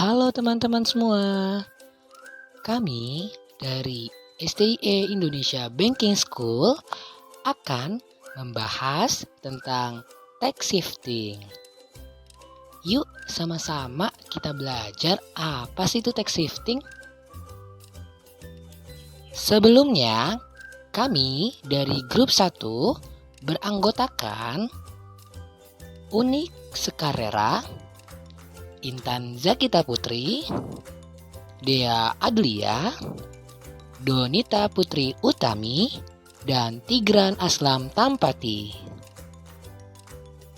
Halo teman-teman semua, kami dari STIE Indonesia Banking School akan membahas tentang tax shifting. Yuk sama-sama kita belajar apa sih itu tax shifting. Sebelumnya, kami dari grup 1 beranggotakan Unik Sekarera, Intan Zakita Putri, Dea Adlia, Donita Putri Utami, dan Tigran Aslam Tampati.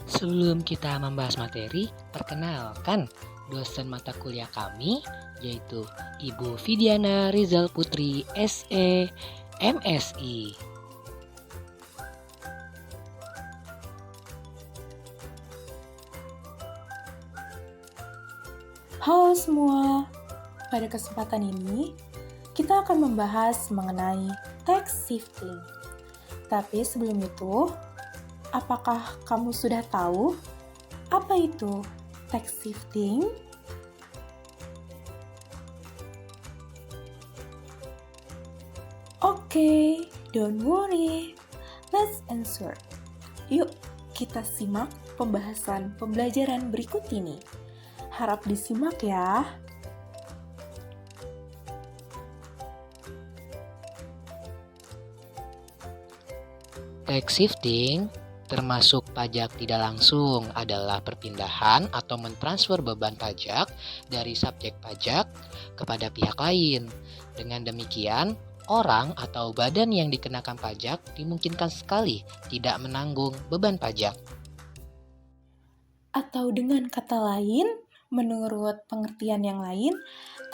Sebelum kita membahas materi, perkenalkan dosen mata kuliah kami, yaitu Ibu Vidiana Rizal Putri SE MSI. Halo semua, pada kesempatan ini kita akan membahas mengenai tax shifting. Tapi sebelum itu, apakah kamu sudah tahu apa itu tax shifting? Oke, don't worry, let's answer. Yuk, kita simak pembahasan pembelajaran berikut ini. Harap disimak ya. Tax shifting termasuk pajak tidak langsung adalah perpindahan atau mentransfer beban pajak dari subjek pajak kepada pihak lain. Dengan demikian, orang atau badan yang dikenakan pajak dimungkinkan sekali tidak menanggung beban pajak. Atau dengan kata lain, menurut pengertian yang lain,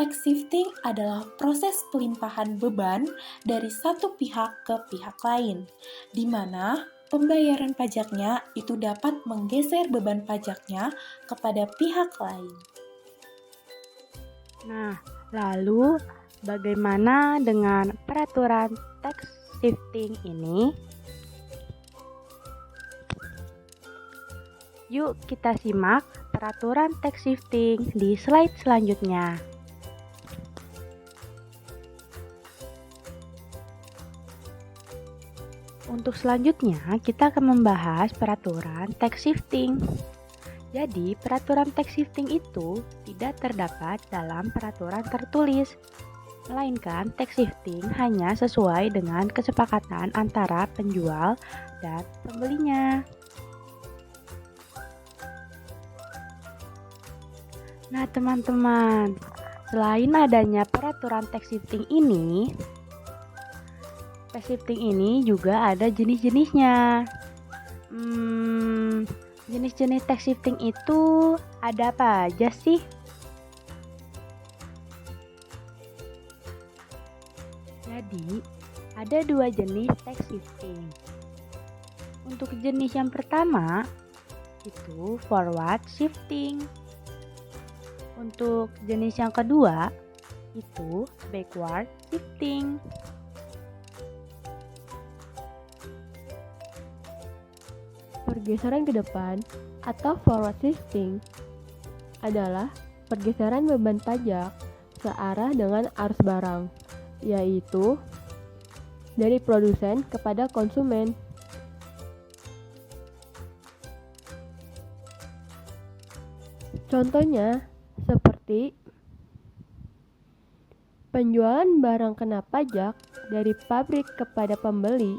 tax shifting adalah proses pelimpahan beban dari satu pihak ke pihak lain, di mana pembayaran pajaknya itu dapat menggeser beban pajaknya kepada pihak lain. Nah, lalu bagaimana dengan peraturan tax shifting ini? Yuk kita simak peraturan tax shifting di slide selanjutnya. Untuk selanjutnya, kita akan membahas peraturan tax shifting. Jadi, peraturan tax shifting itu tidak terdapat dalam peraturan tertulis, melainkan tax shifting hanya sesuai dengan kesepakatan antara penjual dan pembelinya. Nah teman-teman, selain adanya peraturan tax shifting ini, tax shifting ini juga ada jenis-jenisnya. Jenis-jenis tax shifting itu ada apa aja sih? Jadi, ada dua jenis tax shifting. Untuk jenis yang pertama, itu forward shifting. Untuk jenis yang kedua, itu backward shifting. Pergeseran ke depan atau forward shifting adalah pergeseran beban pajak searah dengan arus barang, yaitu dari produsen kepada konsumen. Contohnya seperti penjualan barang kena pajak dari pabrik kepada pembeli,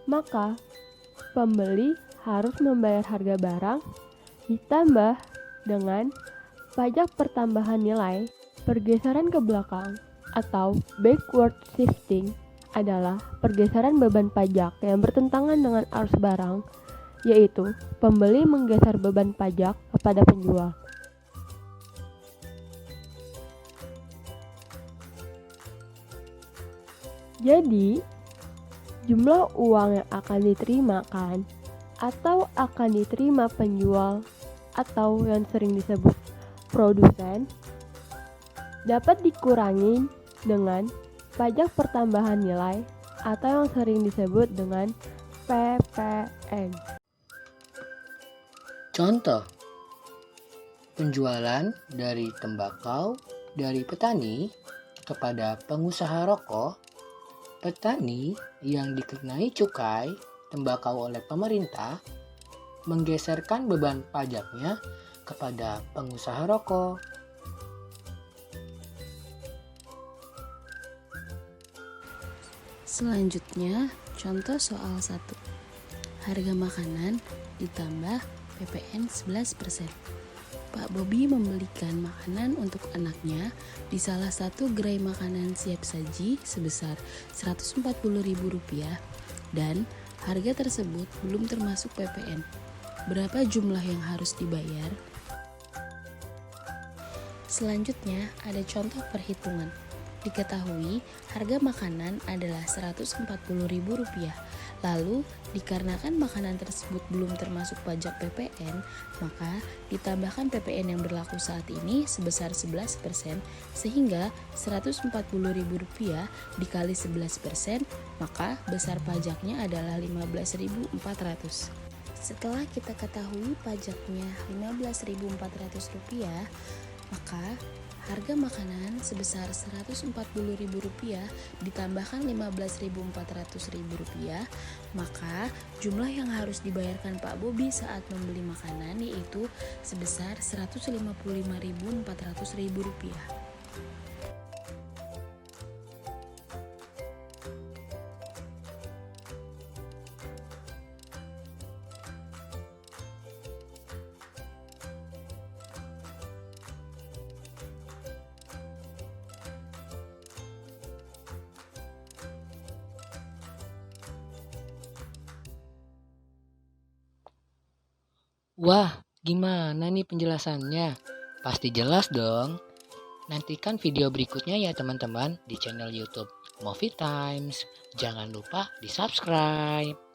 maka pembeli harus membayar harga barang ditambah dengan pajak pertambahan nilai. Pergeseran ke belakang atau backward shifting adalah pergeseran beban pajak yang bertentangan dengan arus barang, yaitu pembeli menggeser beban pajak kepada penjual. Jadi, jumlah uang yang akan diterimakan atau akan diterima penjual atau yang sering disebut produsen dapat dikurangi dengan pajak pertambahan nilai atau yang sering disebut dengan PPN. Contoh, Penjualan dari tembakau dari petani kepada pengusaha rokok, petani yang dikenai cukai tembakau oleh pemerintah menggeserkan beban pajaknya kepada pengusaha rokok. Selanjutnya, contoh soal 1. Harga makanan ditambah PPN 11%. Pak Bobi membelikan makanan untuk anaknya di salah satu gerai makanan siap saji sebesar Rp140.000 dan harga tersebut belum termasuk PPN. Berapa jumlah yang harus dibayar? Selanjutnya ada contoh perhitungan. Diketahui harga makanan adalah Rp140.000. Lalu, dikarenakan makanan tersebut belum termasuk pajak PPN, maka ditambahkan PPN yang berlaku saat ini sebesar 11%, sehingga Rp140.000 dikali 11%, maka besar pajaknya adalah Rp15.400. Setelah kita ketahui pajaknya Rp15.400, maka harga makanan sebesar Rp140.000 ditambahkan Rp15.400, maka jumlah yang harus dibayarkan Pak Bobi saat membeli makanan yaitu sebesar Rp155.400. Wah, gimana nih penjelasannya? Pasti jelas dong. Nantikan video berikutnya ya teman-teman di channel YouTube Movie Times. Jangan lupa di subscribe.